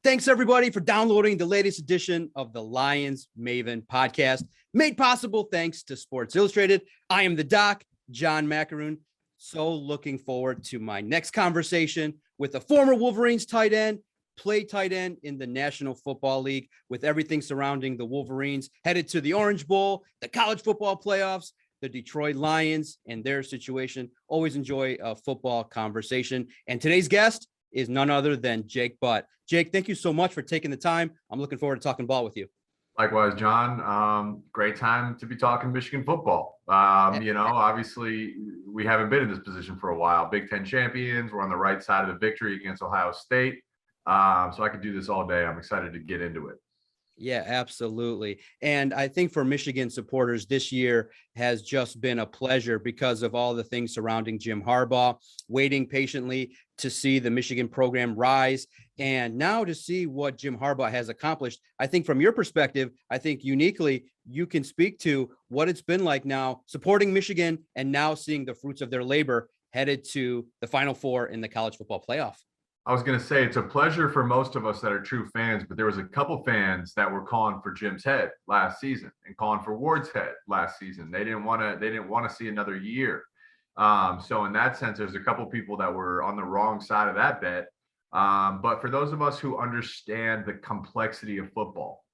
Thanks, everybody, for downloading the latest edition of the LionsMaven podcast, made possible thanks to Sports Illustrated. I am the doc, John Macaroon. So looking forward to my next conversation with a former Wolverines tight end, played tight end in the National Football League, with everything surrounding the Wolverines, headed to the Orange Bowl, the college football playoffs, the Detroit Lions, and their situation. Always enjoy a football conversation. And today's guest is none other than Jake Butt. Jake, thank you so much for taking the time. I'm looking forward to talking ball with you. Likewise, John. Great time to be talking Michigan football. Obviously we haven't been in this position for a while. Big Ten champions. We're on the right side of the victory against Ohio State. So I could do this all day. I'm excited to get into it. Yeah, absolutely. And I think for Michigan supporters, this year has just been a pleasure because of all the things surrounding Jim Harbaugh, waiting patiently to see the Michigan program rise. And now to see what Jim Harbaugh has accomplished. I think from your perspective, I think uniquely you can speak to what it's been like now supporting Michigan and now seeing the fruits of their labor headed to the Final Four in the college football playoff. I was going to say it's a pleasure for most of us that are true fans, but there was a couple fans that were calling for Jim's head last season and calling for Ward's head last season. They didn't want to see another year. So in that sense, there's a couple people that were on the wrong side of that bet. But for those of us who understand the complexity of football,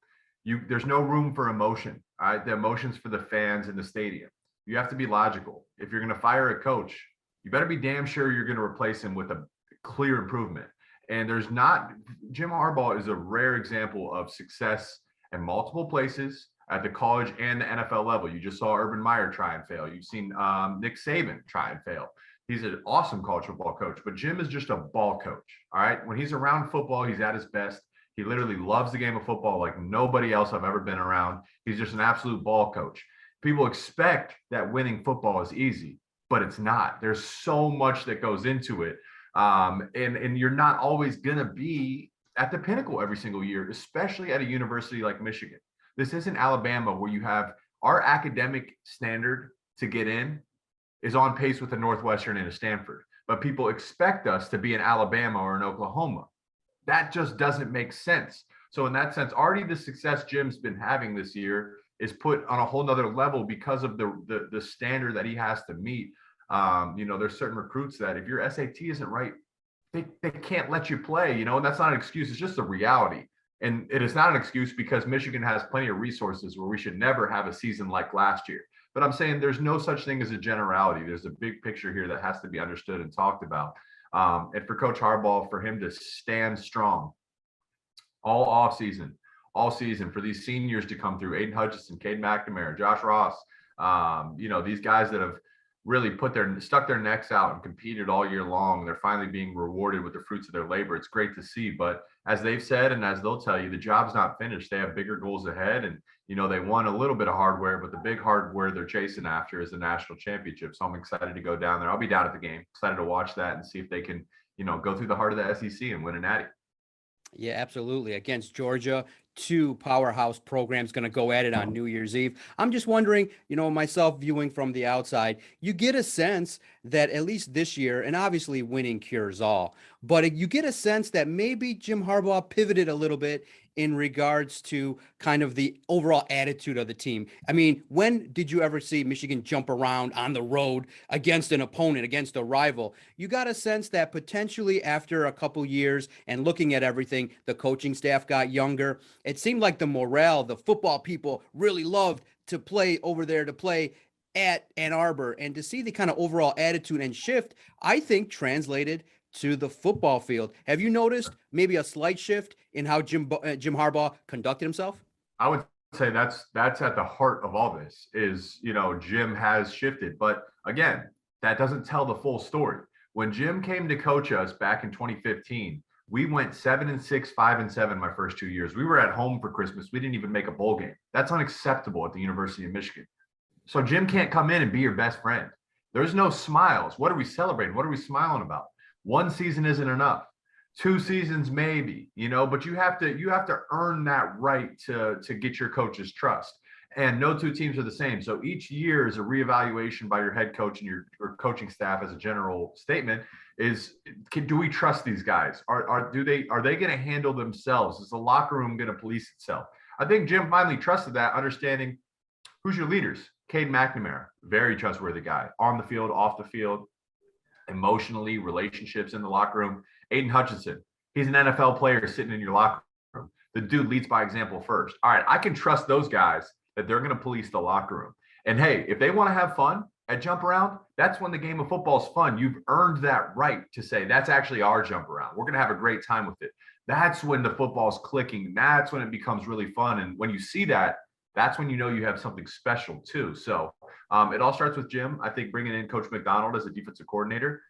there's no room for emotion. All right, the emotions for the fans in the stadium. You have to be logical. If you're going to fire a coach, you better be damn sure you're going to replace him with a clear improvement. And Jim Harbaugh is a rare example of success in multiple places at the college and the NFL level. You just saw Urban Meyer try and fail. You've seen Nick Saban try and fail. He's an awesome college football coach, but Jim is just a ball coach. All right. When he's around football, he's at his best. He literally loves the game of football like nobody else I've ever been around. He's just an absolute ball coach. People expect that winning football is easy, but it's not. There's so much that goes into it. And you're not always going to be at the pinnacle every single year, especially at a university like Michigan. This isn't Alabama where you have our academic standard to get in is on pace with a Northwestern and a Stanford, but people expect us to be in Alabama or in Oklahoma. That just doesn't make sense. So in that sense, already the success Jim's been having this year is put on a whole nother level because of the standard that he has to meet. There's certain recruits that if your SAT isn't right, they can't let you play, and that's not an excuse. It's just a reality. And it is not an excuse because Michigan has plenty of resources where we should never have a season like last year. But I'm saying there's no such thing as a generality. There's a big picture here that has to be understood and talked about. And for Coach Harbaugh, for him to stand strong all season for these seniors to come through, Aidan Hutchinson, Cade McNamara, Josh Ross, these guys that have really stuck their necks out and competed all year long. They're finally being rewarded with the fruits of their labor. It's great to see, but as they've said, and as they'll tell you, the job's not finished. They have bigger goals ahead, and they won a little bit of hardware, but the big hardware they're chasing after is the national championship. So I'm excited to go down there. I'll be down at the game, excited to watch that and see if they can, go through the heart of the SEC and win a natty. Yeah, absolutely. Against Georgia, two powerhouse programs going to go at it on New Year's Eve. I'm just wondering, myself viewing from the outside, you get a sense that at least this year, and obviously winning cures all, but you get a sense that maybe Jim Harbaugh pivoted a little bit in regards to kind of the overall attitude of the team. I mean, when did you ever see Michigan jump around on the road against an opponent, against a rival? You got a sense that potentially after a couple years and looking at everything, the coaching staff got younger. It seemed like the morale, the football people really loved to play over there, to play at Ann Arbor, and to see the kind of overall attitude and shift, I think translated to the football field. Have you noticed maybe a slight shift in how Jim Harbaugh conducted himself? I would say that's at the heart of all this is, Jim has shifted. But again, that doesn't tell the full story. When Jim came to coach us back in 2015, we went 7-6, 5-7 my first 2 years. We were at home for Christmas. We didn't even make a bowl game. That's unacceptable at the University of Michigan. So Jim can't come in and be your best friend. There's no smiles. What are we celebrating? What are we smiling about? One season isn't enough. 2 seasons maybe, but you have to earn that right to get your coach's trust. And no two teams are the same. So each year is a reevaluation by your head coach and your coaching staff as a general statement. do we trust these guys? Are they going to handle themselves? Is the locker room going to police itself? I think Jim finally trusted that, understanding who's your leaders. Cade McNamara, very trustworthy guy, on the field, off the field, emotionally, relationships in the locker room. Aidan Hutchinson, he's an NFL player sitting in your locker room. The dude leads by example first. All right, I can trust those guys that they're going to police the locker room. And hey, if they want to have fun at jump around, that's when the game of football is fun. You've earned that right to say, that's actually our jump around. We're going to have a great time with it. That's when the football's clicking. That's when it becomes really fun. And when you see that, that's when you know you have something special too. So it all starts with Jim. I think bringing in Coach McDonald as a defensive coordinator,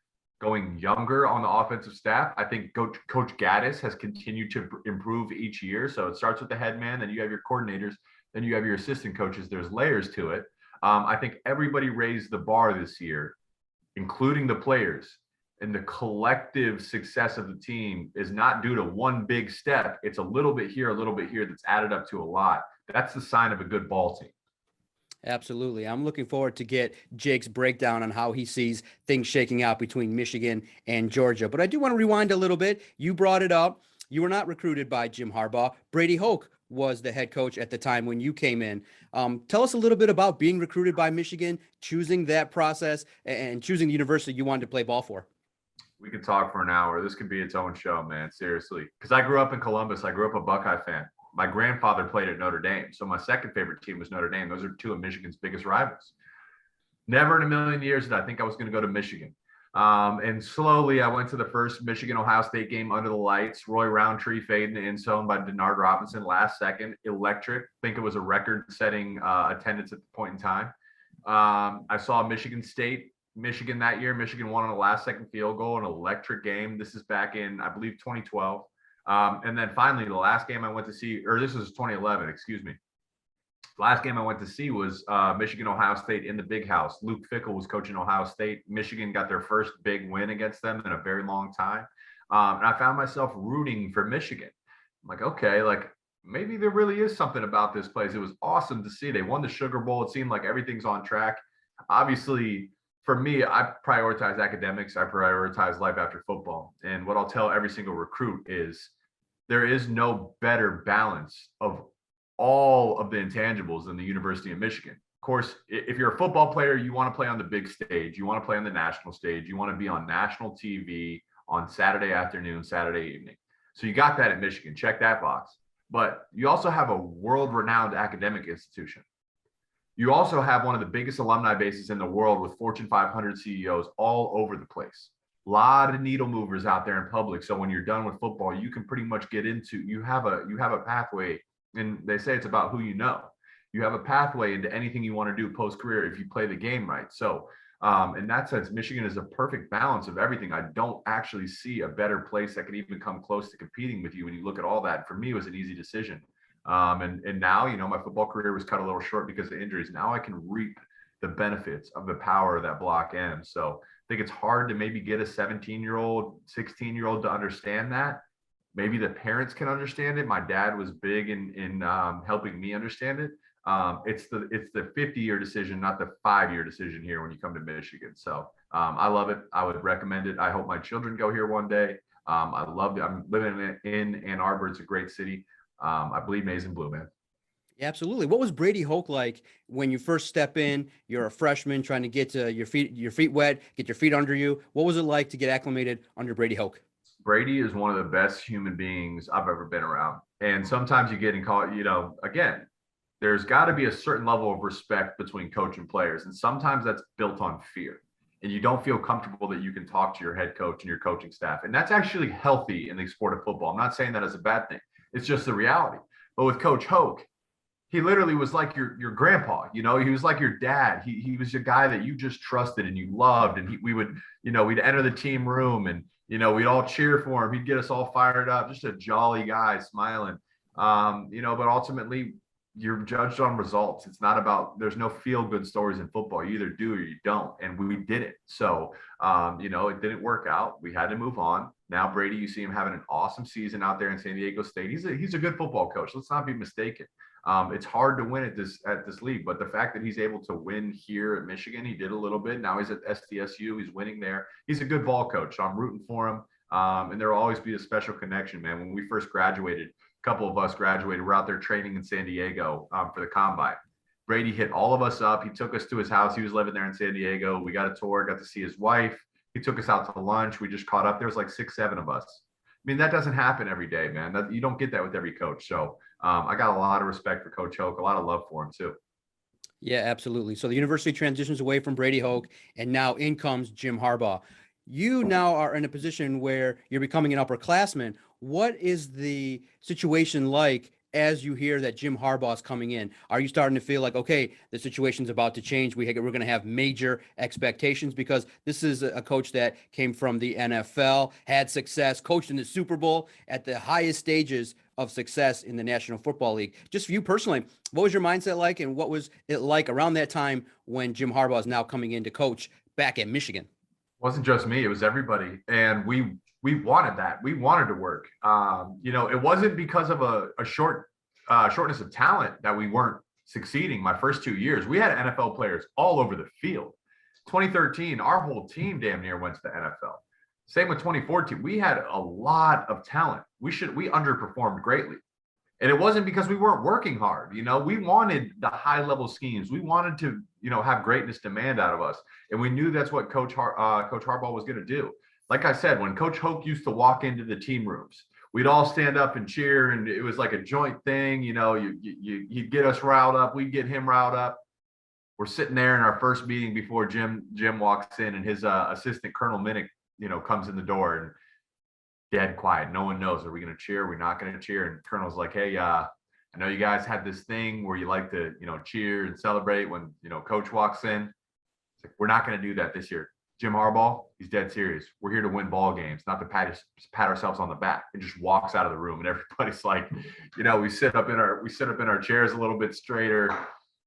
going younger on the offensive staff. I think Coach Gaddis has continued to improve each year. So it starts with the head man, then you have your coordinators, then you have your assistant coaches. There's layers to it. I think everybody raised the bar this year, including the players. And the collective success of the team is not due to one big step. It's a little bit here that's added up to a lot. That's the sign of a good ball team. Absolutely. I'm looking forward to get Jake's breakdown on how he sees things shaking out between Michigan and Georgia. But I do want to rewind a little bit. You brought it up. You were not recruited by Jim Harbaugh. Brady Hoke was the head coach at the time when you came in. Tell us a little bit about being recruited by Michigan, choosing that process, and choosing the university you wanted to play ball for. We could talk for an hour. This could be its own show, man. Seriously. Because I grew up in Columbus. I grew up a Buckeye fan. My grandfather played at Notre Dame. So my second favorite team was Notre Dame. Those are two of Michigan's biggest rivals. Never in a million years did I think I was going to go to Michigan. And slowly I went to the first Michigan-Ohio State game under the lights. Roy Roundtree fading the end zone by Denard Robinson last second. Electric. I think it was a record-setting attendance at the point in time. I saw Michigan that year. Michigan won on a last-second field goal, an electric game. This is back in, I believe, 2012. And then finally, the last game I went to see, or this was 2011, excuse me. Last game I went to see was Michigan-Ohio State in the Big House. Luke Fickell was coaching Ohio State. Michigan got their first big win against them in a very long time. And I found myself rooting for Michigan. I'm like, okay, like maybe there really is something about this place. It was awesome to see. They won the Sugar Bowl. It seemed like everything's on track. Obviously, for me, I prioritize academics. I prioritize life after football. And what I'll tell every single recruit is there is no better balance of all of the intangibles than the University of Michigan. Of course, if you're a football player, you want to play on the big stage. You want to play on the national stage. You want to be on national TV on Saturday afternoon, Saturday evening. So you got that at Michigan. Check that box. But you also have a world-renowned academic institution. You also have one of the biggest alumni bases in the world with Fortune 500 CEOs all over the place. A lot of needle movers out there in public. So when you're done with football, you can pretty much get into, you have a pathway, and they say it's about who you know. You have a pathway into anything you want to do post-career if you play the game right. So in that sense, Michigan is a perfect balance of everything. I don't actually see a better place that could even come close to competing with you when you look at all that. For me, it was an easy decision. And now, you know, my football career was cut a little short because of injuries. Now I can reap the benefits of the power of that block end. So I think it's hard to maybe get a 17-year-old, 16-year-old to understand that. Maybe the parents can understand it. My dad was big in helping me understand it. It's the 50-year decision, not the 5-year decision here when you come to Michigan. So I love it. I would recommend it. I hope my children go here one day. I love it. I'm living in Ann Arbor. It's a great city. I believe maize and blue, man. Yeah, absolutely. What was Brady Hoke like when you first step in? You're a freshman trying to get to your feet wet, get your feet under you. What was it like to get acclimated under Brady Hoke? Brady is one of the best human beings I've ever been around. And sometimes you get in call, you know, again, there's got to be a certain level of respect between coach and players. And sometimes that's built on fear. And you don't feel comfortable that you can talk to your head coach and your coaching staff. And that's actually healthy in the sport of football. I'm not saying that as a bad thing. It's just the reality. But with Coach Hoke, he literally was like your grandpa, you know, he was like your dad. He was a guy that you just trusted and you loved. And we would, you know, we'd enter the team room and, you know, we'd all cheer for him. He'd get us all fired up, just a jolly guy smiling, you know, but ultimately you're judged on results. It's not about, there's no feel good stories in football. You either do or you don't. And we did it. So, you know, it didn't work out. We had to move on. Now Brady, you see him having an awesome season out there in San Diego State. He's a good football coach. Let's not be mistaken. It's hard to win at this league, but the fact that he's able to win here at Michigan, he did a little bit. Now he's at SDSU. He's winning there. He's a good ball coach. So I'm rooting for him. And there will always be a special connection, man. When we first graduated, a couple of us graduated. We're out there training in San Diego for the combine. Brady hit all of us up. He took us to his house. He was living there in San Diego. We got a tour, got to see his wife. He took us out to lunch. We just caught up. There was like 6, 7 of us. I mean, that doesn't happen every day, man. You don't get that with every coach. So I got a lot of respect for Coach Hoke, a lot of love for him too. Yeah, absolutely. So the university transitions away from Brady Hoke, and now in comes Jim Harbaugh. You now are in a position where you're becoming an upperclassman. What is the situation like as you hear that Jim Harbaugh is coming in? Are you starting to feel like, okay, the situation's about to change? We're going to have major expectations, because this is a coach that came from the NFL, had success, coached in the Super Bowl at the highest stages of success in the National Football League. Just for you personally, what was your mindset like, and what was it like around that time when Jim Harbaugh is now coming in to coach back at Michigan? It wasn't just me, it was everybody. And we wanted that. We wanted to work. It wasn't because of a shortness of talent that we weren't succeeding my first 2 years. We had NFL players all over the field. 2013, our whole team damn near went to the NFL. Same with 2014. We had a lot of talent. We underperformed greatly. And it wasn't because we weren't working hard. We wanted the high level schemes. We wanted to, have greatness demand out of us. And we knew that's what Coach Harbaugh was going to do. Like I said, when Coach Hoke used to walk into the team rooms, we'd all stand up and cheer, and it was like a joint thing. He'd get us riled up. We'd get him riled up. We're sitting there in our first meeting before Jim walks in, and his assistant, Colonel Minnick, comes in the door, and dead quiet. No one knows. Are we going to cheer? Are we not going to cheer? And Colonel's like, hey, I know you guys had this thing where you like to, cheer and celebrate when, Coach walks in. It's like, we're not going to do that this year. Jim Harbaugh, he's dead serious. We're here to win ball games, not to pat ourselves on the back. And just walks out of the room, and everybody's like, we sit up in our chairs a little bit straighter.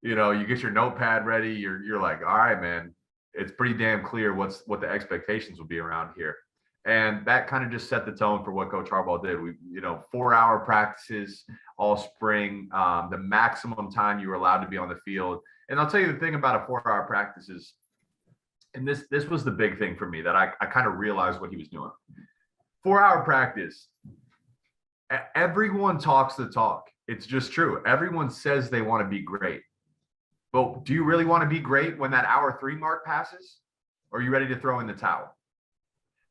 You get your notepad ready. You're like, all right, man. It's pretty damn clear what the expectations will be around here. And that kind of just set the tone for what Coach Harbaugh did. We, 4-hour practices all spring, the maximum time you were allowed to be on the field. And I'll tell you the thing about a 4-hour practice is, and this was the big thing for me that I kind of realized what he was doing. 4-hour practice, everyone talks the talk. It's just true. Everyone says they want to be great. But do you really want to be great when that hour 3 mark passes? Or are you ready to throw in the towel?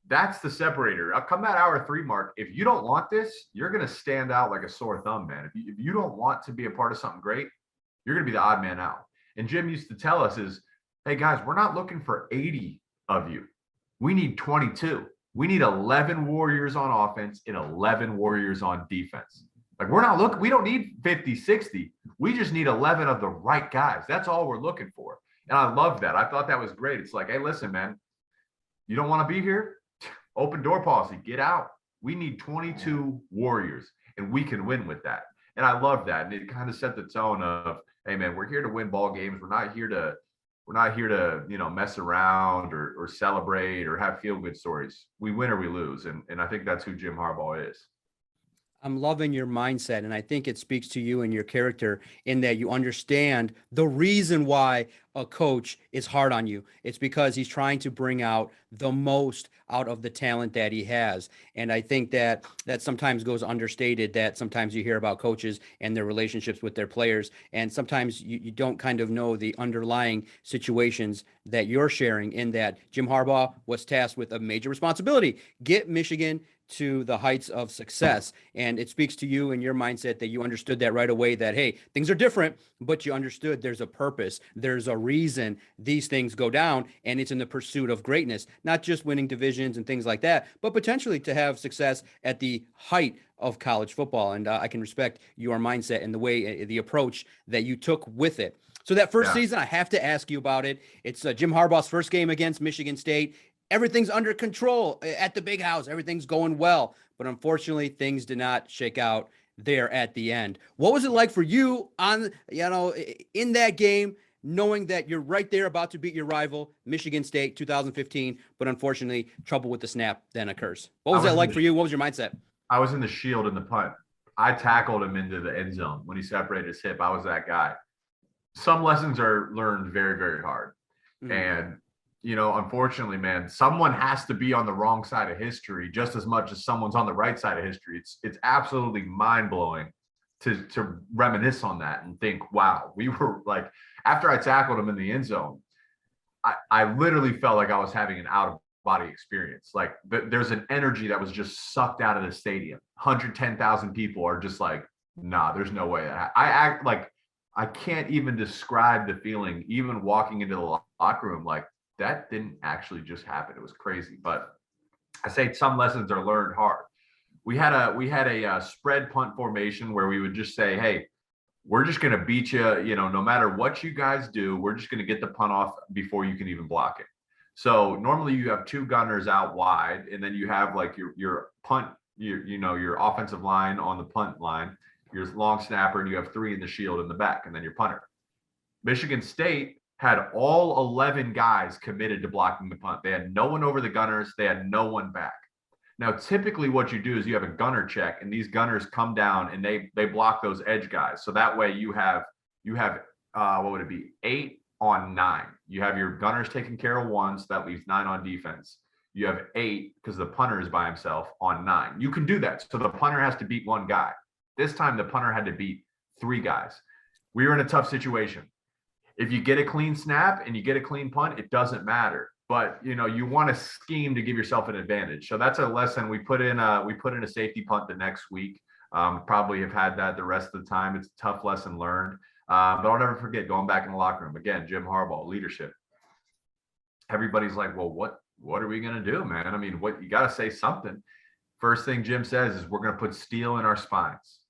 That's the separator. Come that hour 3 mark, if you don't want this, you're going to stand out like a sore thumb, man. If you don't want to be a part of something great, you're going to be the odd man out. And Jim used to tell us is, hey, guys, we're not looking for 80 of you. We need 22. We need 11 warriors on offense and 11 warriors on defense. Like, we don't need 50, 60. We just need 11 of the right guys. That's all we're looking for. And I love that. I thought that was great. It's like, hey, listen, man, you don't want to be here? Open door policy, get out. We need 22 warriors, and we can win with that. And I love that. And it kind of set the tone of, hey, man, we're here to win ball games. We're not here to, mess around or celebrate or have feel-good stories. We win or we lose. And I think that's who Jim Harbaugh is. I'm loving your mindset, and I think it speaks to you and your character in that you understand the reason why a coach is hard on you. It's because he's trying to bring out the most out of the talent that he has. And I think that sometimes goes understated, that sometimes you hear about coaches and their relationships with their players, and sometimes you don't kind of know the underlying situations that you're sharing, in that Jim Harbaugh was tasked with a major responsibility: get Michigan to the heights of success. And it speaks to you and your mindset that you understood that right away, that, hey, things are different, but you understood there's a purpose, there's a reason these things go down, and it's in the pursuit of greatness, not just winning divisions and things like that, but potentially to have success at the height of college football. And I can respect your mindset and the way, the approach that you took with it. So that first season, I have to ask you about it. It's Jim Harbaugh's first game against Michigan State. Everything's under control at the big house. Everything's going well. But unfortunately, things did not shake out there at the end. What was it like for you in that game, knowing that you're right there about to beat your rival, Michigan State, 2015, but unfortunately, trouble with the snap then occurs. What was that like for you? What was your mindset? I was in the shield in the punt. I tackled him into the end zone when he separated his hip. I was that guy. Some lessons are learned very, very hard. And, unfortunately, man, someone has to be on the wrong side of history just as much as someone's on the right side of history. It's absolutely mind-blowing to reminisce on that and think, wow, we were like, after I tackled him in the end zone, I literally felt like I was having an out-of-body experience. Like there's an energy that was just sucked out of the stadium. 110,000 people are just like, nah, there's no way. I act like I can't even describe the feeling, even walking into the locker room, like that didn't actually just happen. It was crazy. But I say some lessons are learned hard. We had a spread punt formation where we would just say, hey, we're just going to beat you, no matter what you guys do, we're just going to get the punt off before you can even block it. So normally you have two gunners out wide, and then you have like your punt, your offensive line on the punt line, your long snapper, and you have three in the shield in the back, and then your punter. Michigan State had all 11 guys committed to blocking the punt. They had no one over the gunners. They had no one back. Now, typically what you do is you have a gunner check, and these gunners come down and they block those edge guys. So that way you have what would it be? 8 on 9. You have your gunners taking care of 1, so that leaves 9 on defense. You have 8 because the punter is by himself on 9. You can do that. So the punter has to beat 1 guy. This time the punter had to beat 3 guys. We were in a tough situation. If you get a clean snap and you get a clean punt, it doesn't matter. But you want to scheme to give yourself an advantage. So that's a lesson. We put in a safety punt the next week. Probably have had that the rest of the time. It's a tough lesson learned. But I'll never forget going back in the locker room again. Jim Harbaugh, leadership. Everybody's like, well, what are we gonna do, man? I mean, what you got to say something. First thing Jim says is we're gonna put steel in our spines.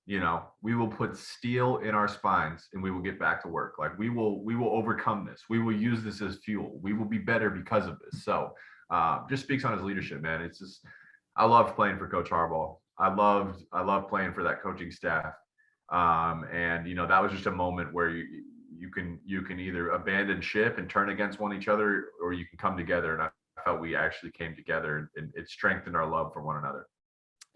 We will put steel in our spines and we will get back to work. Like we will overcome this. We will use this as fuel. We will be better because of this. So just speaks on his leadership, man. It's just, I loved playing for Coach Harbaugh. I loved playing for that coaching staff. And that was just a moment where you can either abandon ship and turn against each other, or you can come together. And I felt we actually came together, and it strengthened our love for one another.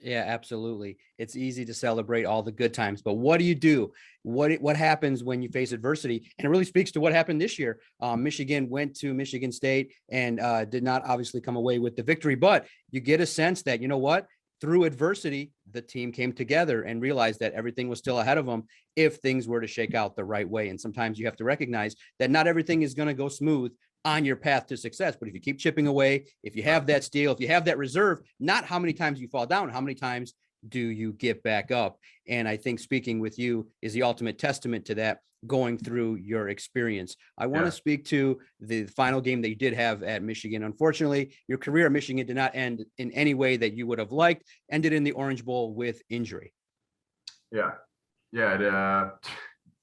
Yeah, absolutely. It's easy to celebrate all the good times, but what do you do? What happens when you face adversity? And it really speaks to what happened this year. Michigan went to Michigan State and did not obviously come away with the victory, but you get a sense that, through adversity, the team came together and realized that everything was still ahead of them if things were to shake out the right way. And sometimes you have to recognize that not everything is going to go smooth on your path to success. But if you keep chipping away, if you have that steel, if you have that reserve, not how many times you fall down, how many times do you get back up? And I think speaking with you is the ultimate testament to that, going through your experience. I want to speak to the final game that you did have at Michigan. Unfortunately, your career at Michigan did not end in any way that you would have liked, ended in the Orange Bowl with injury. Yeah.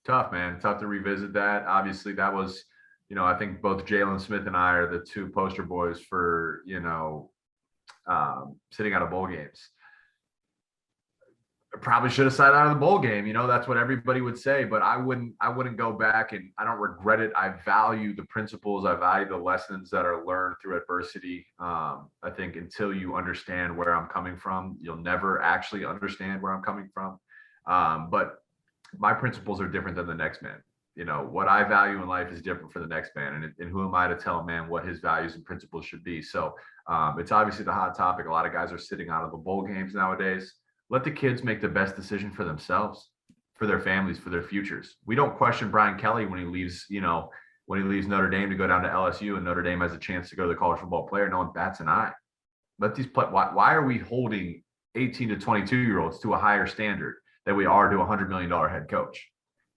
Tough, man. Tough to revisit that. Obviously, that was, I think both Jalen Smith and I are the two poster boys for, sitting out of bowl games. I probably should have sat out of the bowl game. That's what everybody would say, but I wouldn't go back, and I don't regret it. I value the principles. I value the lessons that are learned through adversity. I think until you understand where I'm coming from, you'll never actually understand where I'm coming from. But my principles are different than the next man. What I value in life is different for the next man. And who am I to tell a man what his values and principles should be? So it's obviously the hot topic. A lot of guys are sitting out of the bowl games nowadays. Let the kids make the best decision for themselves, for their families, for their futures. We don't question Brian Kelly when he leaves, Notre Dame to go down to LSU, and Notre Dame has a chance to go to the college football player. No one bats an eye. Let these play. Why are we holding 18 to 22-year-olds to a higher standard than we are to a $100 million head coach?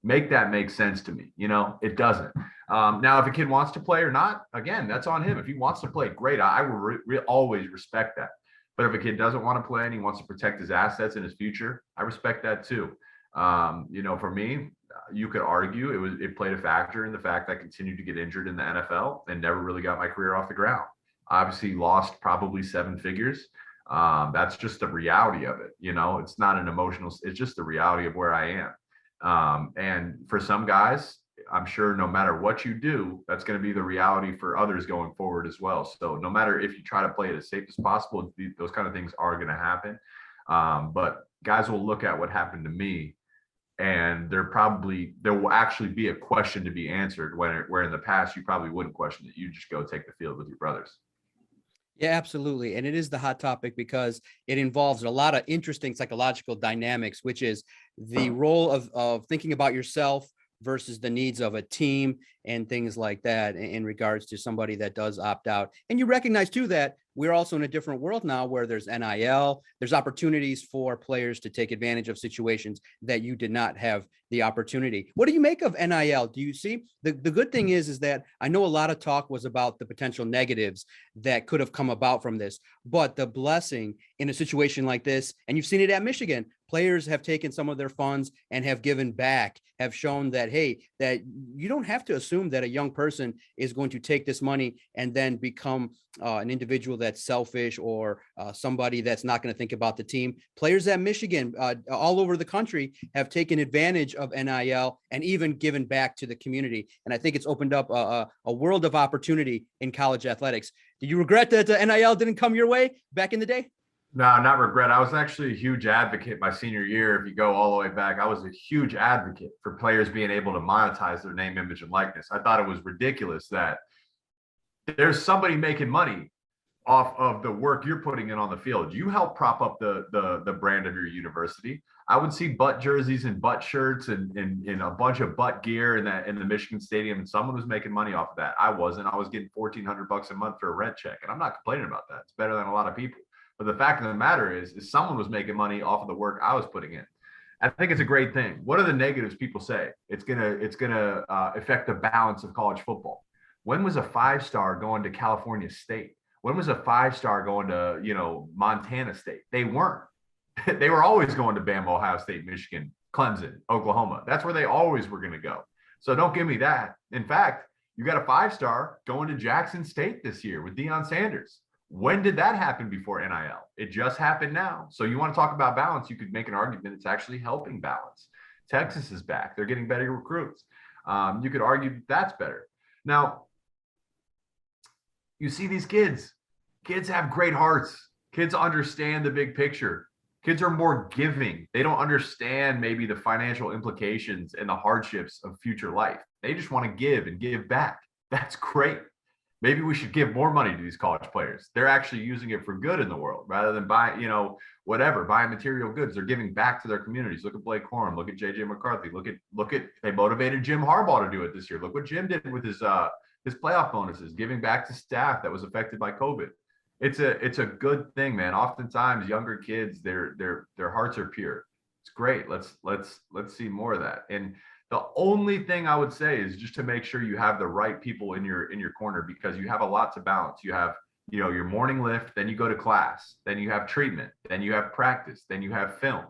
Make that make sense to me. It doesn't. Now, if a kid wants to play or not, again, that's on him. If he wants to play, great. I will always respect that. But if a kid doesn't want to play and he wants to protect his assets and his future, I respect that too. For me, you could argue it played a factor in the fact that I continued to get injured in the NFL and never really got my career off the ground. Obviously lost probably 7 figures. That's just the reality of it. It's not an emotional, it's just the reality of where I am. And for some guys, I'm sure no matter what you do, that's going to be the reality for others going forward as well. So no matter if you try to play it as safe as possible, those kind of things are going to happen. But guys will look at what happened to me, and there will actually be a question to be answered where in the past you probably wouldn't question it. You just go take the field with your brothers. Yeah, absolutely. And it is the hot topic because it involves a lot of interesting psychological dynamics, which is the role of thinking about yourself versus the needs of a team and things like that in regards to somebody that does opt out. And you recognize too that we're also in a different world now where there's NIL, there's opportunities for players to take advantage of situations that you did not have the opportunity. What do you make of NIL? Do you see the good thing is that I know a lot of talk was about the potential negatives that could have come about from this, but the blessing in a situation like this, and you've seen it at Michigan, players have taken some of their funds and have given back, have shown that, hey, that you don't have to assume that a young person is going to take this money and then become an individual that's selfish or somebody that's not going to think about the team. Players at Michigan, all over the country, have taken advantage of NIL and even given back to the community. And I think it's opened up a world of opportunity in college athletics. Do you regret that NIL didn't come your way back in the day? No, not regret. I was actually a huge advocate my senior year. If you go all the way back, I was a huge advocate for players being able to monetize their name, image, and likeness. I thought it was ridiculous that there's somebody making money off of the work you're putting in on the field. You help prop up the brand of your university. I would see butt jerseys and butt shirts and a bunch of butt gear in the Michigan Stadium, and someone was making money off of that. I wasn't. I was getting $1,400 a month for a rent check, and I'm not complaining about that. It's better than a lot of people. But the fact of the matter is someone was making money off of the work I was putting in. I think it's a great thing. What are the negatives people say? It's gonna affect the balance of college football. When was a 5-star going to California State? When was a 5-star going to Montana State? They weren't. They were always going to Bama, Ohio State, Michigan, Clemson, Oklahoma. That's where they always were going to go. So don't give me that. In fact, you got a 5-star going to Jackson State this year with Deion Sanders. When did that happen before NIL? It just happened now. So you want to talk about balance, you could make an argument it's actually helping balance. Texas is back. They're getting better recruits. You could argue that's better. Now, you see these kids. Kids have great hearts. Kids understand the big picture. Kids are more giving. They don't understand maybe the financial implications and the hardships of future life. They just want to give and give back. That's great. Maybe we should give more money to these college players. They're actually using it for good in the world rather than buying material goods. They're giving back to their communities. Look at Blake Corum. Look at JJ McCarthy. Look at they motivated Jim Harbaugh to do it this year. Look what Jim did with his playoff bonuses, giving back to staff that was affected by COVID. It's a good thing, man. Oftentimes younger kids, their hearts are pure. It's great. Let's see more of that. And the only thing I would say is just to make sure you have the right people in your corner, because you have a lot to balance. You have, your morning lift, then you go to class, then you have treatment, then you have practice, then you have film,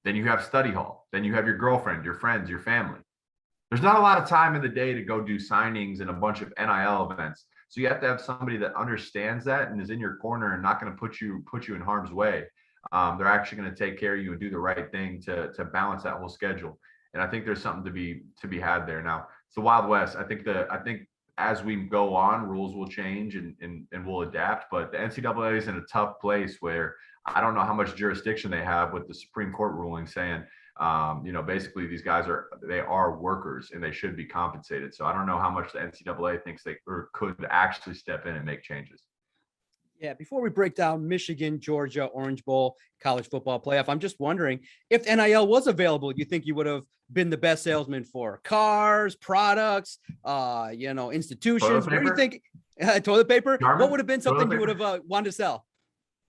then you have study hall, then you have your girlfriend, your friends, your family. There's not a lot of time in the day to go do signings and a bunch of NIL events. So you have to have somebody that understands that and is in your corner and not going to put you in harm's way. They're actually going to take care of you and do the right thing to balance that whole schedule. And I think there's something to be had there. Now, it's the Wild West. I think as we go on, rules will change and we'll adapt. But the NCAA is in a tough place where I don't know how much jurisdiction they have with the Supreme Court ruling saying, basically these guys are workers and they should be compensated. So I don't know how much the NCAA thinks they could actually step in and make changes. Yeah, before we break down Michigan, Georgia, Orange Bowl, college football playoff, I'm just wondering if NIL was available, do you think you would have been the best salesman for cars, products, institutions? What do you think? Toilet paper? Charmin? What would have been something you would have wanted to sell?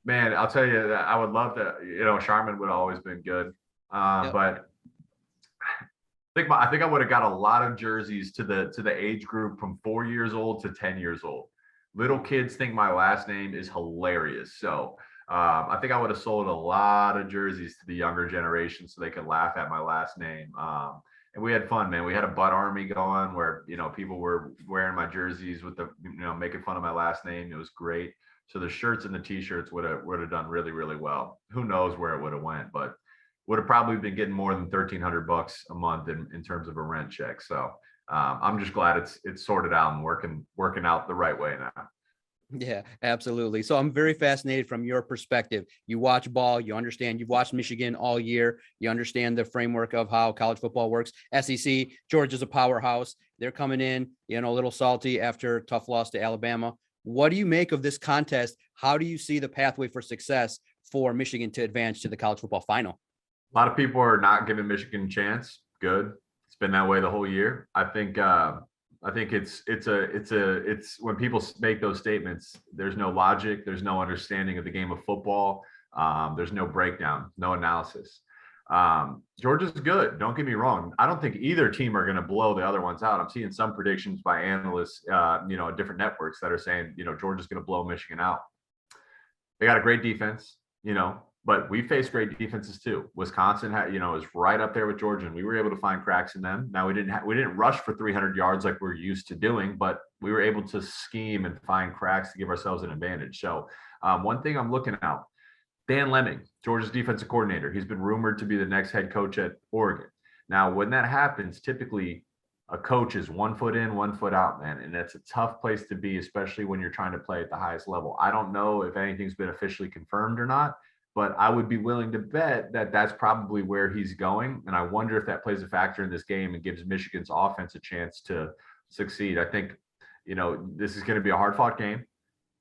Man, I'll tell you that I would love to, Charmin would have always been good. But I think I would have got a lot of jerseys to the age group from 4 years old to 10 years old. Little kids think my last name is hilarious. So I think I would have sold a lot of jerseys to the younger generation so they could laugh at my last name. And we had fun, man. We had a butt army going where, people were wearing my jerseys with making fun of my last name. It was great. So the shirts and the t-shirts would have done really, really well. Who knows where it would have went, but would have probably been getting more than $1,300 a month in terms of a rent check. So I'm just glad it's sorted out and working out the right way now. Yeah, absolutely. So I'm very fascinated from your perspective. You watch ball, you understand, you've watched Michigan all year. You understand the framework of how college football works. SEC, Georgia's a powerhouse. They're coming in, a little salty after a tough loss to Alabama. What do you make of this contest? How do you see the pathway for success for Michigan to advance to the college football final? A lot of people are not giving Michigan a chance. Good. It's been that way the whole year. I think it's when people make those statements, there's no logic, there's no understanding of the game of football. There's no breakdown, no analysis. Georgia's good. Don't get me wrong. I don't think either team are going to blow the other ones out. I'm seeing some predictions by analysts, different networks that are saying, Georgia's going to blow Michigan out. They got a great defense, but we faced great defenses too. Wisconsin is right up there with Georgia, and we were able to find cracks in them. Now we didn't rush for 300 yards like we're used to doing, but we were able to scheme and find cracks to give ourselves an advantage. So one thing I'm looking out, Dan Lemming, Georgia's defensive coordinator, he's been rumored to be the next head coach at Oregon. Now, when that happens, typically a coach is 1 foot in, 1 foot out, man. And that's a tough place to be, especially when you're trying to play at the highest level. I don't know if anything's been officially confirmed or not, but I would be willing to bet that that's probably where he's going. And I wonder if that plays a factor in this game and gives Michigan's offense a chance to succeed. I think, this is going to be a hard fought game.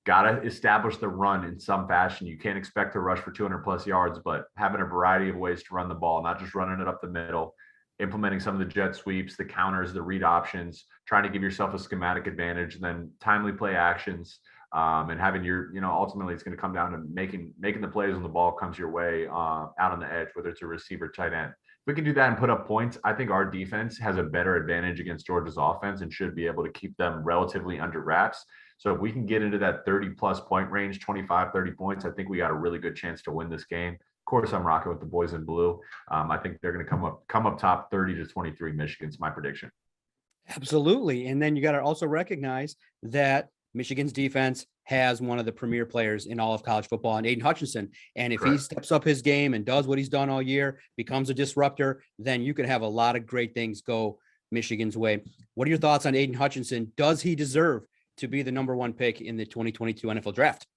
Got to establish the run in some fashion. You can't expect to rush for 200 plus yards, but having a variety of ways to run the ball, not just running it up the middle, implementing some of the jet sweeps, the counters, the read options, trying to give yourself a schematic advantage, and then timely play actions, and having your, ultimately it's going to come down to making the plays when the ball comes your way out on the edge, whether it's a receiver, tight end. If we can do that and put up points, I think our defense has a better advantage against Georgia's offense and should be able to keep them relatively under wraps. So if we can get into that 30-plus point range, 25, 30 points, I think we got a really good chance to win this game. Of course, I'm rocking with the boys in blue. I think they're going to come up top 30-23 Michigan's my prediction. Absolutely. And then you got to also recognize that Michigan's defense has one of the premier players in all of college football, and Aidan Hutchinson. And if he steps up his game and does what he's done all year, becomes a disruptor, then you could have a lot of great things go Michigan's way. What are your thoughts on Aidan Hutchinson? Does he deserve to be the number one pick in the 2022 NFL draft?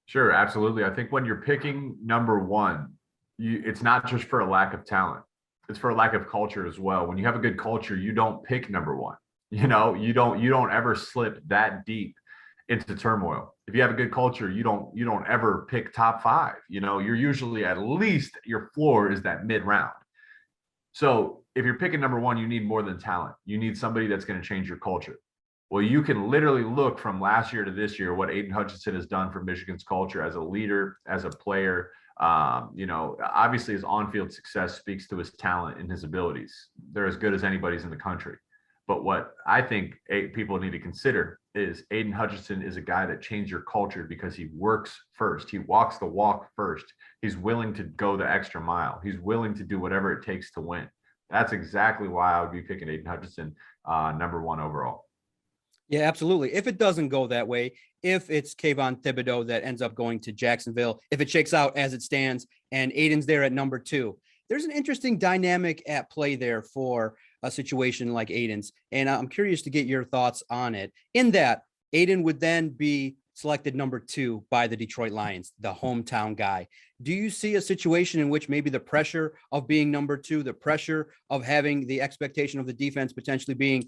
Sure, absolutely. I think when you're picking number one, it's not just for a lack of talent. It's for a lack of culture as well. When you have a good culture, you don't pick number one. You don't ever slip that deep into turmoil. If you have a good culture, you don't ever pick top 5. You're usually at least your floor is that mid round. So if you're picking number one, you need more than talent. You need somebody that's going to change your culture. Well, you can literally look from last year to this year what Aidan Hutchinson has done for Michigan's culture as a leader, as a player. Obviously his on-field success speaks to his talent and his abilities. They're as good as anybody's in the country. But what I think people need to consider is Aidan Hutchinson is a guy that changed your culture because he works first. He walks the walk first. He's willing to go the extra mile. He's willing to do whatever it takes to win. That's exactly why I would be picking Aidan Hutchinson number one overall. Yeah, absolutely. If it doesn't go that way, if it's Kayvon Thibodeau that ends up going to Jacksonville, if it shakes out as it stands and Aidan's there at number 2, there's an interesting dynamic at play there for a situation like Aidan's. And I'm curious to get your thoughts on it, in that Aidan would then be selected number 2 by the Detroit Lions, the hometown guy. Do you see a situation in which maybe the pressure of being number 2, the pressure of having the expectation of the defense potentially being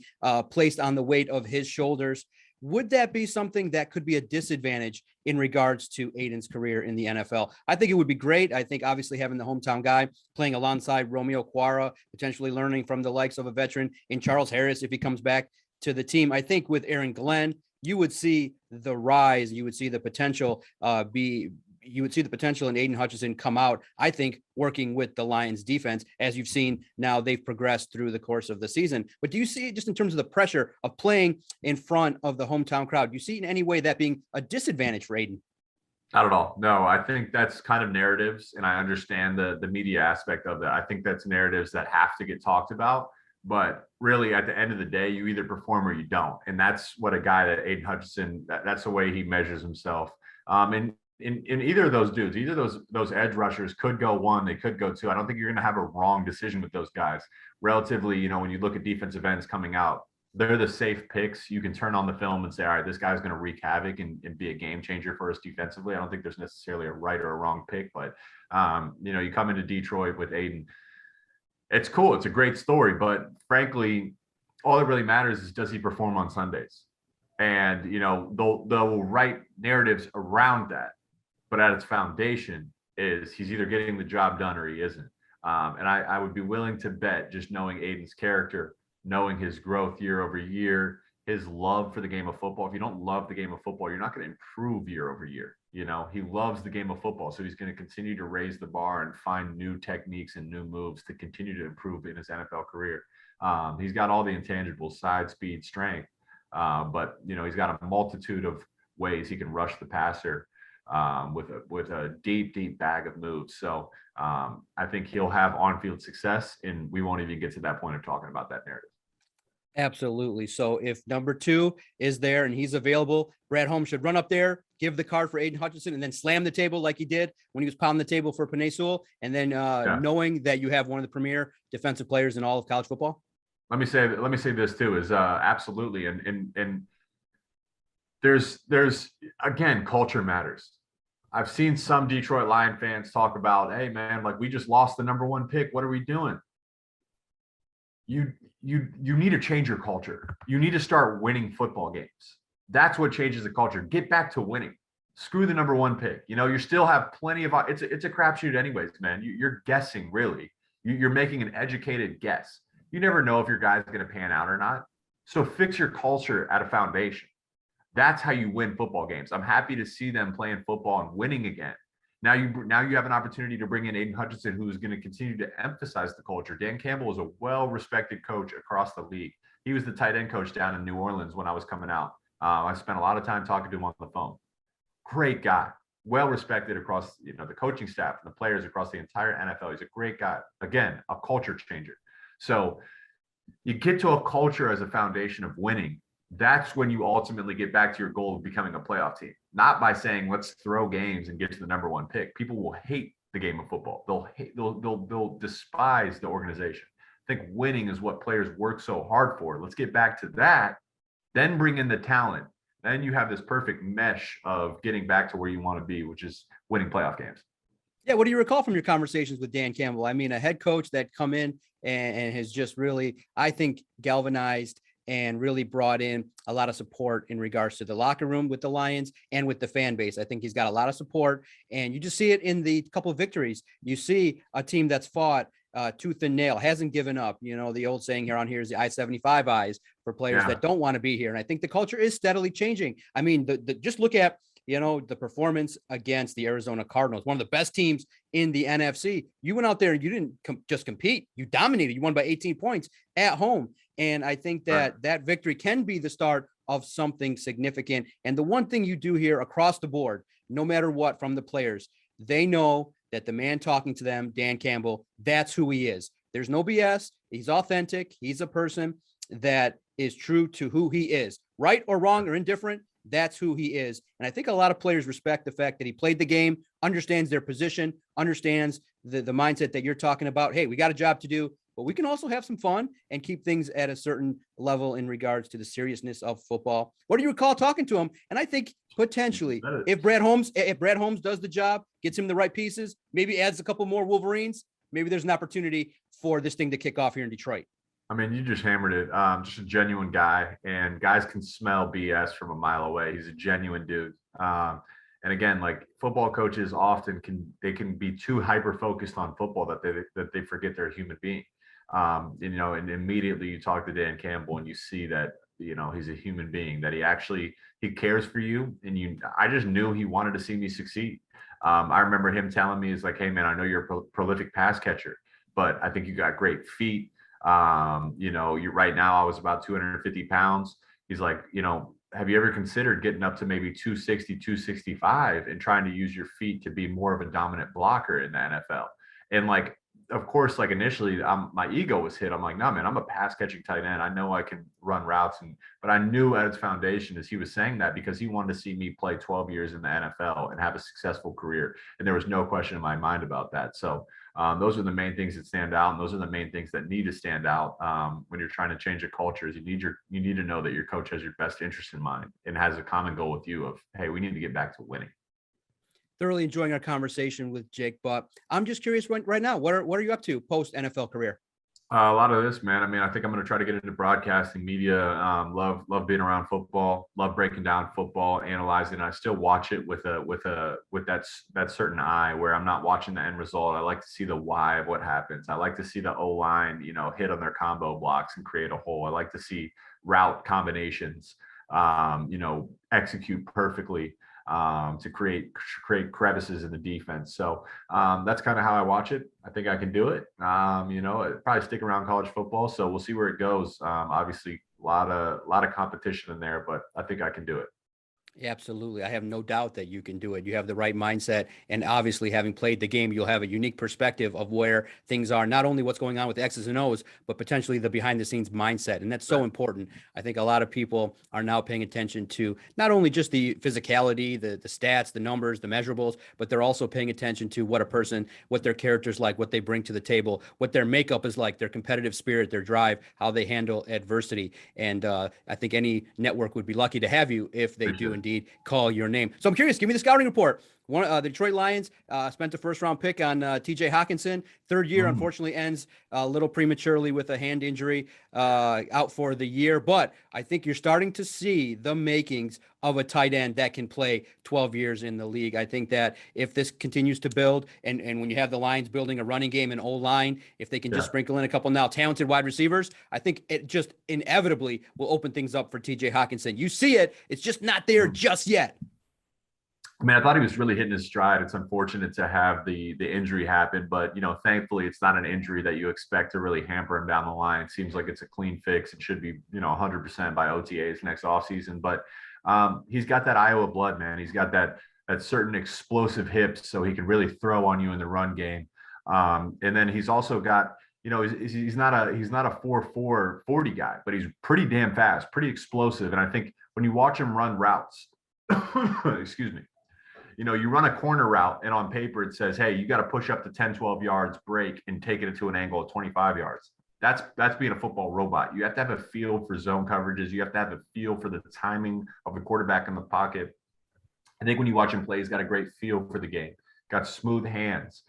placed on the weight of his shoulders, would that be something that could be a disadvantage in regards to Aidan's career in the NFL? I think it would be great. I think obviously having the hometown guy playing alongside Romeo Quara, potentially learning from the likes of a veteran in Charles Harris if he comes back to the team. I think with Aaron Glenn, you would see the rise, you would see the potential you would see the potential in Aidan Hutchinson come out, I think, working with the Lions defense, as you've seen now they've progressed through the course of the season. But do you see, just in terms of the pressure of playing in front of the hometown crowd, do you see in any way that being a disadvantage for Aidan? Not at all. No, I think that's kind of narratives, and I understand the media aspect of that. I think that's narratives that have to get talked about. But really, at the end of the day, you either perform or you don't. And that's what a guy that Aidan Hutchinson, that's the way he measures himself. And in either of those dudes, either those edge rushers could go 1, they could go 2. I don't think you're going to have a wrong decision with those guys. Relatively, when you look at defensive ends coming out, they're the safe picks. You can turn on the film and say, all right, this guy's going to wreak havoc and be a game changer for us defensively. I don't think there's necessarily a right or a wrong pick, but you come into Detroit with Aidan. It's cool. It's a great story, but frankly, all that really matters is, does he perform on Sundays? And, they'll write narratives around that, but at its foundation is he's either getting the job done or he isn't. And I would be willing to bet, just knowing Aidan's character, knowing his growth year over year, his love for the game of football. If you don't love the game of football, you're not going to improve year over year. He loves the game of football. So he's going to continue to raise the bar and find new techniques and new moves to continue to improve in his NFL career. He's got all the intangibles, size, speed, strength. But he's got a multitude of ways he can rush the passer with a deep bag of moves. So I think he'll have on-field success, and we won't even get to that point of talking about that narrative. Absolutely. So if number 2 is there and he's available, Brad Holmes should run up there, give the card for Aidan Hutchinson, and then slam the table like he did when he was pounding the table for Penei Sewell. And then knowing that you have one of the premier defensive players in all of college football. Let me say this too, is absolutely. And there's again, culture matters. I've seen some Detroit Lion fans talk about, hey man, like, we just lost the number 1 pick. What are we doing? You need to change your culture. You need to start winning football games. That's what changes the culture. Get back to winning. Screw the number 1 pick. You still have plenty of it's a crapshoot anyways, man. You're guessing, really. You're making an educated guess. You never know if your guy's going to pan out or not. So fix your culture at a foundation. That's how you win football games. I'm happy to see them playing football and winning again. Now you have an opportunity to bring in Aidan Hutchinson, who is going to continue to emphasize the culture. Dan Campbell is a well-respected coach across the league. He was the tight end coach down in New Orleans when I was coming out. I spent a lot of time talking to him on the phone. Great guy, well-respected across the coaching staff and the players across the entire NFL. He's a great guy. Again, a culture changer. So you get to a culture as a foundation of winning. That's when you ultimately get back to your goal of becoming a playoff team, not by saying, let's throw games and get to the number 1 pick. People will hate the game of football. They'll despise the organization. I think winning is what players work so hard for. Let's get back to that, then bring in the talent. Then you have this perfect mesh of getting back to where you want to be, which is winning playoff games. Yeah. What do you recall from your conversations with Dan Campbell? I mean, a head coach that come in and has just really, I think, galvanized and really brought in a lot of support in regards to the locker room with the Lions and with the fan base. I think he's got a lot of support, and you just see it in the couple of victories. You see a team that's fought tooth and nail, hasn't given up. The old saying here on here is the I-75 eyes for players that don't want to be here. And I think the culture is steadily changing. I mean, just look at, the performance against the Arizona Cardinals, one of the best teams in the NFC. You went out there and you didn't just compete. You dominated. You won by 18 points at home. And I think that that victory can be the start of something significant. And the one thing you do here across the board, no matter what, from the players, they know that the man talking to them, Dan Campbell, that's who he is. There's no BS. He's authentic. He's a person that is true to who he is, right or wrong or indifferent. That's who he is. And I think a lot of players respect the fact that he played the game, understands their position, understands the mindset that you're talking about. Hey, we got a job to do, but we can also have some fun and keep things at a certain level in regards to the seriousness of football. What do you recall talking to him? And I think potentially if Brad Holmes does the job, gets him the right pieces, maybe adds a couple more Wolverines, maybe there's an opportunity for this thing to kick off here in Detroit. I mean, you just hammered it. Just a genuine guy, and guys can smell BS from a mile away. He's a genuine dude. And again, like, football coaches often can be too hyper-focused on football that they forget they're a human being. And immediately you talk to Dan Campbell and you see that, he's a human being, that he cares for you. And I just knew he wanted to see me succeed. I remember him telling me, he's like, hey man, I know you're a prolific pass catcher, but I think you got great feet. You're right now, I was about 250 pounds. He's like, have you ever considered getting up to maybe 260, 265 and trying to use your feet to be more of a dominant blocker in the NFL? And like, of course, like initially my ego was hit. I'm like, no, man, I'm a pass catching tight end. I know I can run routes. But I knew at its foundation is he was saying that because he wanted to see me play 12 years in the NFL and have a successful career. And there was no question in my mind about that. So Those are the main things that stand out, and those are the main things that need to stand out when you're trying to change a culture. Is you need to know that your coach has your best interest in mind and has a common goal with you of, hey, we need to get back to winning. Thoroughly enjoying our conversation with Jake, but I'm just curious right now, what are you up to post NFL career? A lot of this, man. I mean, I think I'm going to try to get into broadcasting media. Love being around football. Love breaking down football, analyzing. I still watch it with that certain eye where I'm not watching the end result. I like to see the why of what happens. I like to see the O line, hit on their combo blocks and create a hole. I like to see route combinations, execute perfectly. To create crevices in the defense. So that's kind of how I watch it. I think I can do it. I'd probably stick around college football. So we'll see where it goes. Obviously, a lot of competition in there, but I think I can do it. Absolutely. I have no doubt that you can do it. You have the right mindset. And obviously, having played the game, you'll have a unique perspective of where things are, not only what's going on with the X's and O's, but potentially the behind the scenes mindset. And that's so important. I think a lot of people are now paying attention to not only just the physicality, the stats, the numbers, the measurables, but they're also paying attention to what their character's like, what they bring to the table, what their makeup is like, their competitive spirit, their drive, how they handle adversity. And I think any network would be lucky to have you if they do indeed call your name. So I'm curious, give me the scouting report. The Detroit Lions spent a first-round pick on T.J. Hockenson. Third year, unfortunately, ends a little prematurely with a hand injury, out for the year. But I think you're starting to see the makings of a tight end that can play 12 years in the league. I think that if this continues to build, and when you have the Lions building a running game and O-line, if they can just sprinkle in a couple now talented wide receivers, I think it just inevitably will open things up for T.J. Hockenson. You see it. It's just not there just yet. I mean, I thought he was really hitting his stride. It's unfortunate to have the injury happen, but thankfully it's not an injury that you expect to really hamper him down the line. It seems like it's a clean fix. It should be 100% by OTAs next offseason. But he's got that Iowa blood, man. He's got that certain explosive hips, so he can really throw on you in the run game. And then he's also got he's not a 4.4 40 guy, but he's pretty damn fast, pretty explosive. And I think when you watch him run routes, excuse me. You run a corner route and on paper it says, hey, you got to push up to 10, 12 yards, break, and take it to an angle of 25 yards. That's being a football robot. You have to have a feel for zone coverages. You have to have a feel for the timing of the quarterback in the pocket. I think when you watch him play, he's got a great feel for the game, got smooth hands.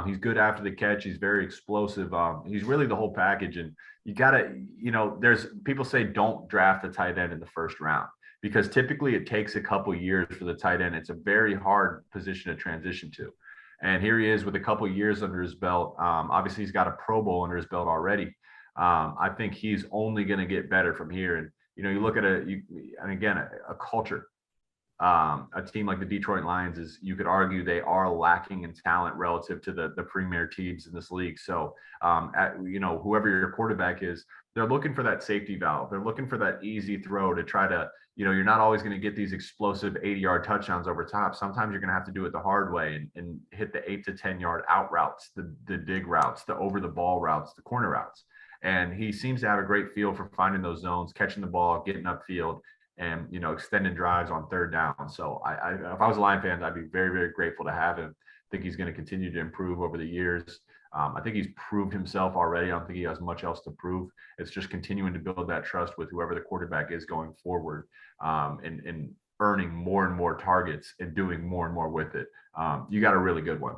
He's good after the catch. He's very explosive. He's really the whole package. And you got to, there's people say don't draft a tight end in the first round, because typically it takes a couple years for the tight end. It's a very hard position to transition to. And here he is with a couple years under his belt. Obviously, he's got a Pro Bowl under his belt already. I think he's only going to get better from here. And, you look at a culture. A team like the Detroit Lions you could argue they are lacking in talent relative to the premier teams in this league. So, whoever your quarterback is, they're looking for that safety valve. They're looking for that easy throw to try to, you're not always going to get these explosive 80-yard touchdowns over top. Sometimes you're going to have to do it the hard way and hit the 8 to 10-yard out routes, the dig routes, the over the ball routes, the corner routes. And he seems to have a great feel for finding those zones, catching the ball, getting upfield, and extending drives on third down. So if I was a Lion fan, I'd be very, very grateful to have him. I think he's going to continue to improve over the years. I think he's proved himself already. I don't think he has much else to prove. It's just continuing to build that trust with whoever the quarterback is going forward, and earning more and more targets and doing more and more with it. You got a really good one.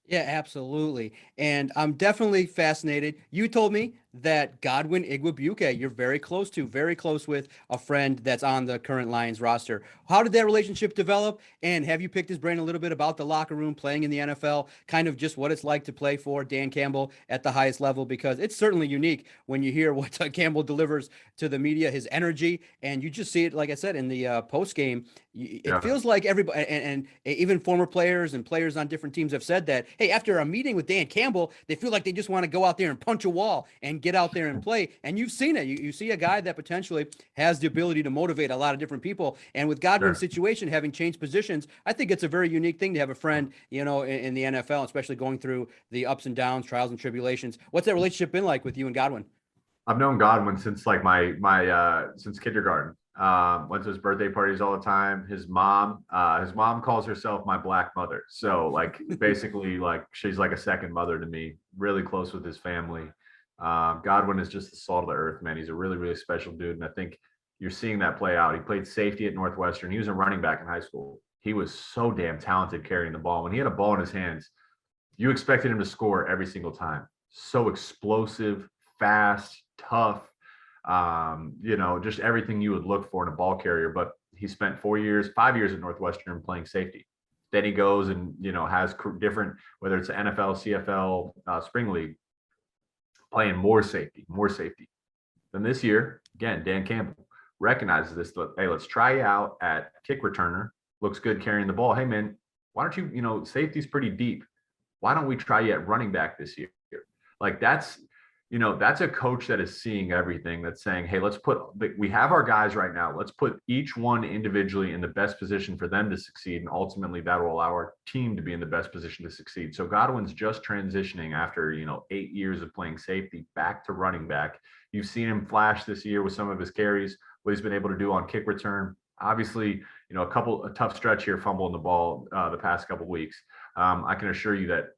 Yeah, absolutely. And I'm definitely fascinated. You told me that Godwin Igwebuike, you're very close with a friend that's on the current Lions roster. How did that relationship develop? And have you picked his brain a little bit about the locker room, playing in the NFL, kind of just what it's like to play for Dan Campbell at the highest level? Because it's certainly unique when you hear what Campbell delivers to the media, his energy, and you just see it, like I said, in the post game. It feels like everybody, and even former players and players on different teams have said that, hey, after a meeting with Dan Campbell, they feel like they just want to go out there and punch a wall and get out there and play. And you've seen it. You see a guy that potentially has the ability to motivate a lot of different people. And with Godwin's situation, having changed positions, I think it's a very unique thing to have a friend, in the NFL, especially going through the ups and downs, trials and tribulations. What's that relationship been like with you and Godwin? I've known Godwin since like my since kindergarten. Went to his birthday parties all the time. His mom calls herself my black mother. So like basically like she's like a second mother to me, really close with his family. Godwin is just the salt of the earth, man. He's a really, really special dude. And I think you're seeing that play out. He played safety at Northwestern. He was a running back in high school. He was so damn talented carrying the ball. When he had a ball in his hands, you expected him to score every single time. So explosive, fast, tough, just everything you would look for in a ball carrier. But he spent 5 years at Northwestern playing safety. Then he goes and, has different, whether it's NFL, CFL, spring league, playing more safety. Then this year, again, Dan Campbell recognizes this. Hey, let's try you out at kick returner. Looks good carrying the ball. Hey, man, why don't you, safety's pretty deep. Why don't we try you at running back this year? Like that's a coach that is seeing everything, that's saying, hey, we have our guys right now. Let's put each one individually in the best position for them to succeed. And ultimately that will allow our team to be in the best position to succeed. So Godwin's just transitioning after, 8 years of playing safety back to running back. You've seen him flash this year with some of his carries, what he's been able to do on kick return. Obviously, a tough stretch here, fumbling the ball the past couple weeks. I can assure you that,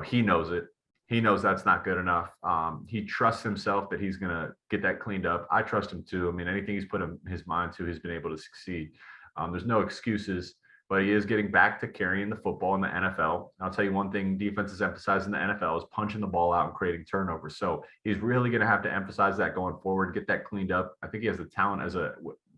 he knows it. He knows that's not good enough. He trusts himself that he's going to get that cleaned up. I trust him too. I mean, anything he's put his mind to, he's been able to succeed. There's no excuses, but he is getting back to carrying the football in the NFL. I'll tell you one thing defenses emphasize in the NFL is punching the ball out and creating turnovers. So he's really going to have to emphasize that going forward, get that cleaned up. I think he has the talent as a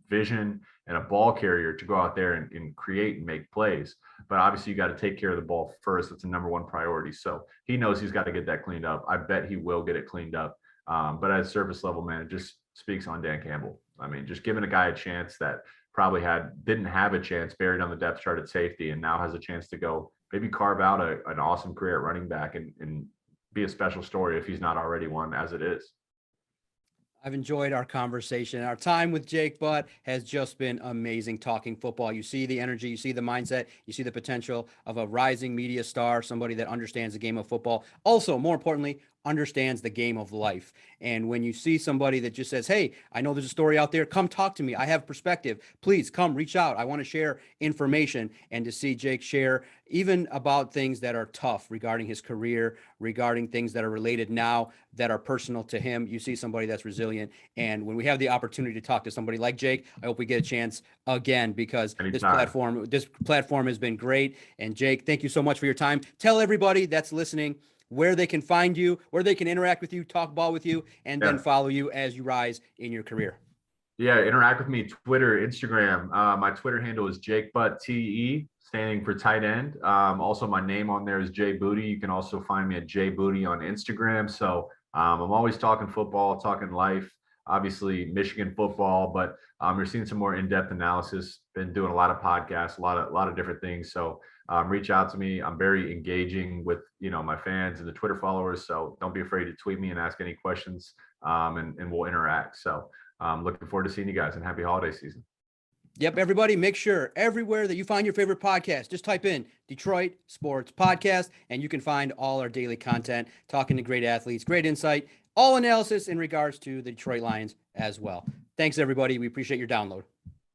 vision and a ball carrier to go out there and create and make plays. But obviously you got to take care of the ball first. It's the number one priority. So he knows he's got to get that cleaned up. I bet he will get it cleaned up. But at surface level, man, it just speaks on Dan Campbell. I mean, just giving a guy a chance that probably didn't have a chance, buried on the depth chart at safety, and now has a chance to go maybe carve out an awesome career at running back and be a special story if he's not already one as it is. I've enjoyed our conversation. Our time with Jake Butt has just been amazing talking football. You see the energy, you see the mindset, you see the potential of a rising media star, somebody that understands the game of football. Also, more importantly, understands the game of life. And when you see somebody that just says, hey, I know there's a story out there, come talk to me. I have perspective. Please come reach out. I want to share information. And to see Jake share even about things that are tough regarding his career, regarding things that are related now that are personal to him, you see somebody that's resilient. And when we have the opportunity to talk to somebody like Jake, I hope we get a chance again, because this platform has been great. And Jake, thank you so much for your time. Tell everybody that's listening where they can find you, where they can interact with you, talk ball with you, and then follow you as you rise in your career. Yeah, interact with me, Twitter, Instagram. My Twitter handle is JakeButt, standing for tight end. Also, my name on there is Jay Booty. You can also find me at Jay Booty on Instagram. So I'm always talking football, talking life, obviously Michigan football, but you're seeing some more in-depth analysis. Been doing a lot of podcasts, a lot of different things. So reach out to me. I'm very engaging with, my fans and the Twitter followers. So don't be afraid to tweet me and ask any questions, and we'll interact. So looking forward to seeing you guys, and happy holiday season. Yep. Everybody make sure everywhere that you find your favorite podcast, just type in Detroit Sports Podcast, and you can find all our daily content, talking to great athletes, great insight, all analysis in regards to the Detroit Lions as well. Thanks, everybody. We appreciate your download.